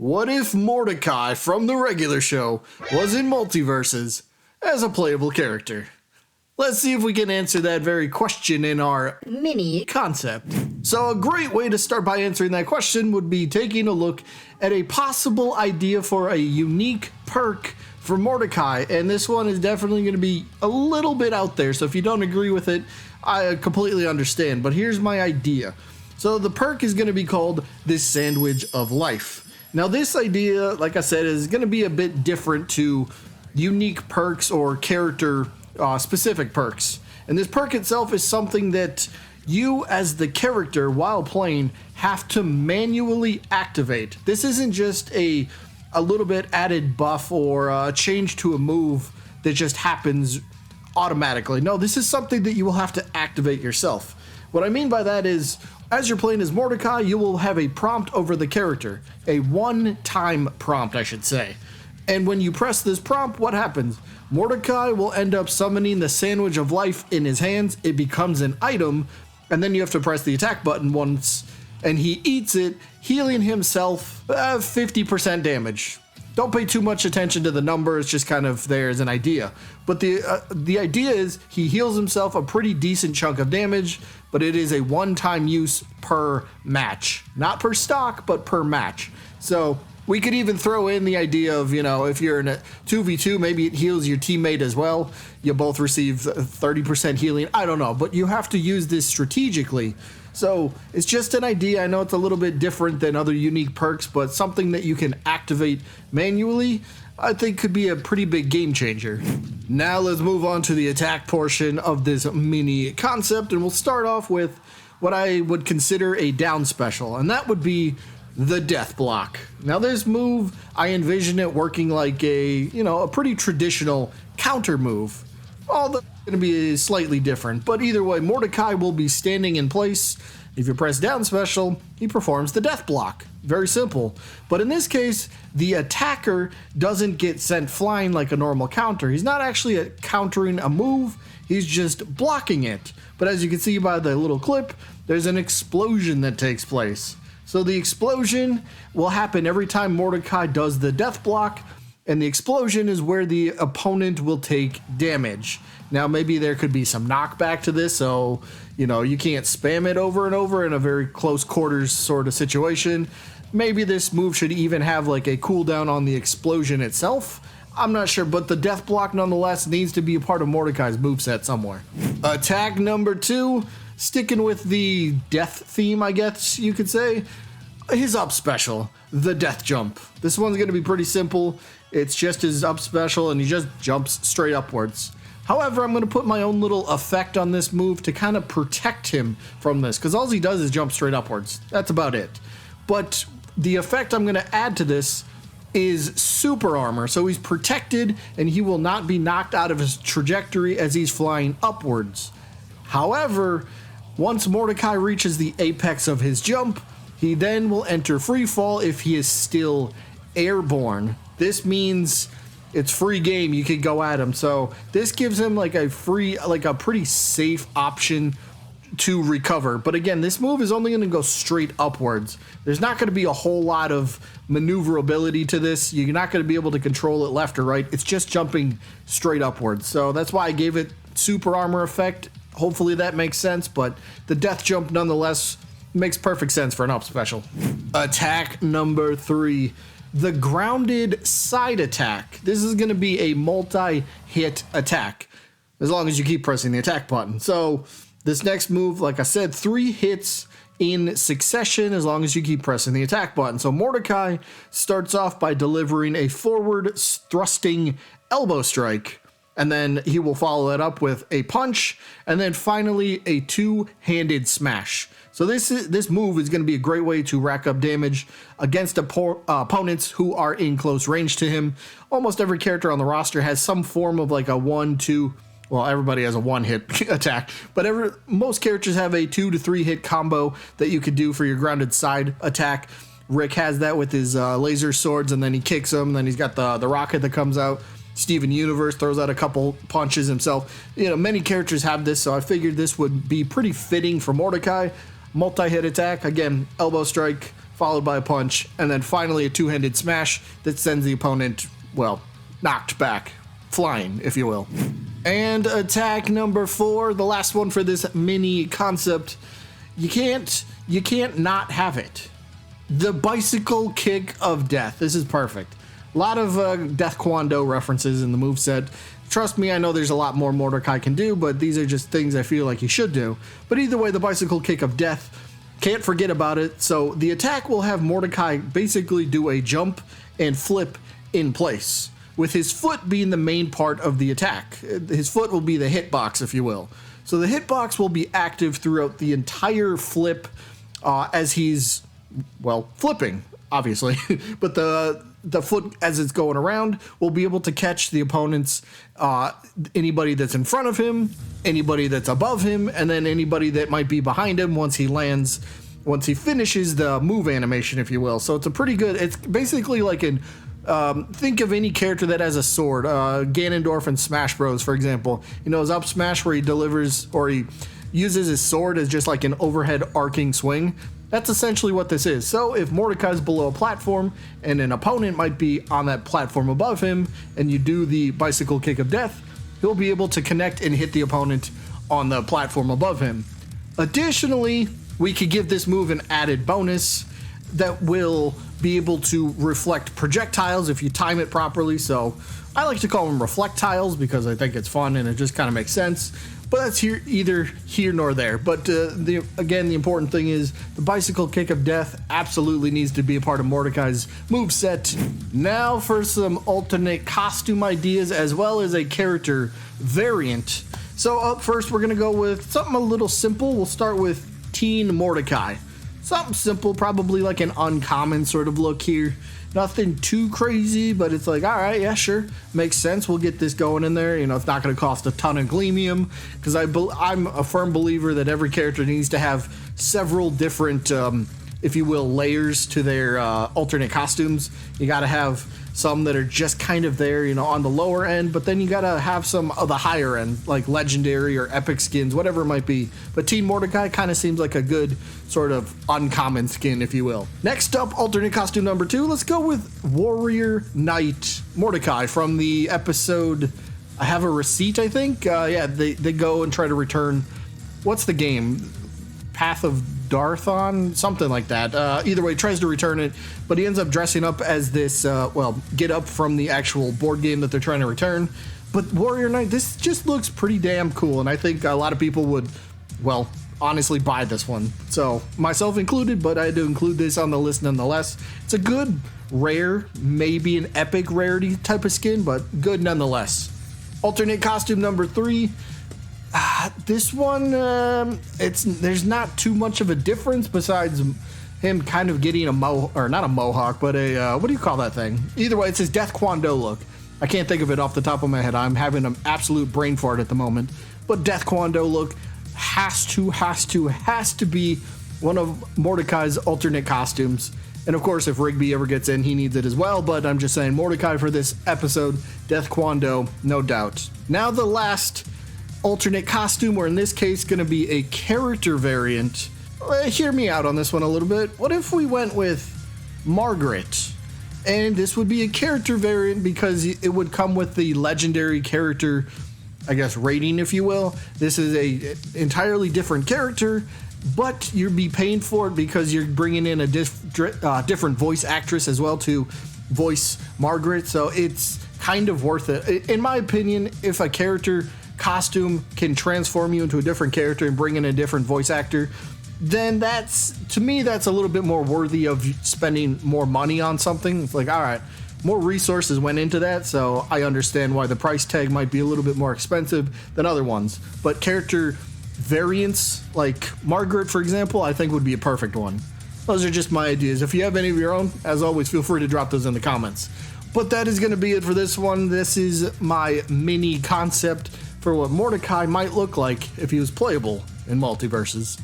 What if Mordecai from the regular show was in Multiverses as a playable character? Let's see if we can answer that very question in our mini concept. So a great way to start by answering that question would be taking a look at a possible idea for a unique perk for Mordecai, and this one is definitely going to be a little bit out there, so if you don't agree with it, I completely understand, but here's my idea. So the perk is going to be called the Sandwich of Life. Now this idea, like I said, is going to be a bit different to unique perks or character specific perks. And this perk itself is something that you as the character while playing have to manually activate. This isn't just a little bit added buff or a change to a move that just happens automatically. No, this is something that you will have to activate yourself. What I mean by that is, as you're playing as Mordecai, you will have a prompt over the character. A one-time prompt, I should say. And when you press this prompt, what happens? Mordecai will end up summoning the Sandwich of Life in his hands. It becomes an item, and then you have to press the attack button once, and he eats it, healing himself 50% damage. Don't pay too much attention to the number, it's just kind of there as an idea. But the idea is he heals himself a pretty decent chunk of damage, but it is a one-time use per match. Not per stock, but per match. So we could even throw in the idea of, you know, if you're in a 2v2, maybe it heals your teammate as well. You both receive 30% healing. I don't know, but you have to use this strategically. So it's just an idea. I know it's a little bit different than other unique perks, but something that you can activate manually, I think could be a pretty big game changer. Now let's move on to the attack portion of this mini concept, and we'll start off with what I would consider a down special, and that would be the death block. Now this move, I envision it working like a pretty traditional counter move. Although it's going to be slightly different, but either way, Mordecai will be standing in place. If you press down special, he performs the death block. Very simple. But in this case, the attacker doesn't get sent flying like a normal counter. He's not actually countering a move, he's just blocking it. But as you can see by the little clip, there's an explosion that takes place. So the explosion will happen every time Mordecai does the death block, and the explosion is where the opponent will take damage. Now maybe there could be some knockback to this, so you can't spam it over and over in a very close quarters sort of situation. Maybe this move should even have like a cooldown on the explosion itself. I'm not sure, but the death block nonetheless needs to be a part of Mordecai's moveset somewhere. Attack number 2, sticking with the death theme, I guess you could say. His up special, the death jump. This one's going to be pretty simple. It's just his up special, and he just jumps straight upwards. However, I'm going to put my own little effect on this move to kind of protect him from this, because all he does is jump straight upwards. That's about it. But the effect I'm going to add to this is super armor, so he's protected, and he will not be knocked out of his trajectory as he's flying upwards. However, once Mordecai reaches the apex of his jump, he then will enter free fall if he is still airborne. This means it's free game, you could go at him. So this gives him like a pretty safe option to recover. But again, this move is only going to go straight upwards. There's not going to be a whole lot of maneuverability to this. You're not going to be able to control it left or right. It's just jumping straight upwards. So that's why I gave it super armor effect. Hopefully that makes sense, but the death jump nonetheless makes perfect sense for an up special. Attack number 3, the grounded side attack. This is going to be a multi-hit attack, as long as you keep pressing the attack button. So this next move, like I said, 3 hits in succession as long as you keep pressing the attack button. So Mordecai starts off by delivering a forward thrusting elbow strike, and then he will follow that up with a punch, and then finally a 2-handed smash. So this move is going to be a great way to rack up damage against opponents who are in close range to him. Almost every character on the roster has some form of like a 1-2, well, everybody has a 1-hit attack, but most characters have a 2 to 3 hit combo that you could do for your grounded side attack. Rick has that with his laser swords, and then he kicks them, and then he's got the rocket that comes out. Steven Universe throws out a couple punches himself. Many characters have this, so I figured this would be pretty fitting for Mordecai. Multi-hit attack, again, elbow strike, followed by a punch, and then finally a two-handed smash that sends the opponent, well, knocked back, flying, if you will. And attack number 4, the last one for this mini concept, you can't not have it. The bicycle kick of death. This is perfect. A lot of Death Kwon-Do references in the moveset. Trust me, I know there's a lot more Mordecai can do, but these are just things I feel like he should do. But either way, the bicycle kick of death, can't forget about it. So the attack will have Mordecai basically do a jump and flip in place, with his foot being the main part of the attack. His foot will be the hitbox, if you will. So the hitbox will be active throughout the entire flip as he's, well, flipping, obviously. But the foot, as it's going around, will be able to catch the opponent's, anybody that's in front of him, anybody that's above him, and then anybody that might be behind him once he finishes the move animation, if you will. So it's a pretty good, it's basically like an, think of any character that has a sword, Ganondorf in Smash Bros, for example. You know, his up smash where he delivers, or he uses his sword as just like an overhead arcing swing. That's essentially what this is. So if Mordecai's below a platform and an opponent might be on that platform above him and you do the bicycle kick of death, he'll be able to connect and hit the opponent on the platform above him. Additionally, we could give this move an added bonus that will be able to reflect projectiles if you time it properly. So I like to call them reflectiles because I think it's fun and it just kind of makes sense. But that's neither here nor there. But again, the important thing is the bicycle kick of death absolutely needs to be a part of Mordecai's moveset. Now for some alternate costume ideas as well as a character variant. So up first, we're going to go with something a little simple. We'll start with Teen Mordecai. Something simple, probably like an uncommon sort of look here. Nothing too crazy, but it's like, all right, yeah, sure, makes sense. We'll get this going in there. You know, it's not going to cost a ton of Gleamium, because I'm a firm believer that every character needs to have several different, if you will, layers to their alternate costumes. You got to have some that are just kind of there, you know, on the lower end, but then you got to have some of the higher end, like legendary or epic skins, whatever it might be. But Teen Mordecai kind of seems like a good sort of uncommon skin, if you will. Next up, alternate costume number 2. Let's go with Warrior Knight Mordecai from the episode I Have a Receipt, I think. Yeah, they go and try to return, what's the game? Path of Darthon, something like that. Either way, he tries to return it, but he ends up dressing up as this, get up from the actual board game that they're trying to return. But Warrior Knight, this just looks pretty damn cool, and I think a lot of people would, well, honestly buy this one. So, myself included, but I had to include this on the list nonetheless. It's a good, rare, maybe an epic rarity type of skin, but good nonetheless. Alternate costume number 3. This one, there's not too much of a difference besides him kind of getting a not a mohawk, but a, what do you call that thing? Either way, it's his Death Kwon-Do look. I can't think of it off the top of my head. I'm having an absolute brain fart at the moment. But Death Kwon-Do look has to be one of Mordecai's alternate costumes. And of course, if Rigby ever gets in, he needs it as well. But I'm just saying, Mordecai for this episode, Death Kwon-Do, no doubt. Now the last alternate costume, or in this case going to be a character variant. Hear me out on this one a little bit. What if we went with Margaret? And this would be a character variant because it would come with the legendary character, I guess, rating, if you will. This is a entirely different character, but you'd be paying for it because you're bringing in a different voice actress as well to voice Margaret. So it's kind of worth it. In my opinion, if a character costume can transform you into a different character and bring in a different voice actor, then to me that's a little bit more worthy of spending more money on something. It's like, all right, more resources went into that, so I understand why the price tag might be a little bit more expensive than other ones. But character variants like Margaret, for example, I think would be a perfect one. Those are just my ideas. If you have any of your own, as always, feel free to drop those in the comments. But that is going to be it for this one. This is my mini concept for what Mordecai might look like if he was playable in Multiverses.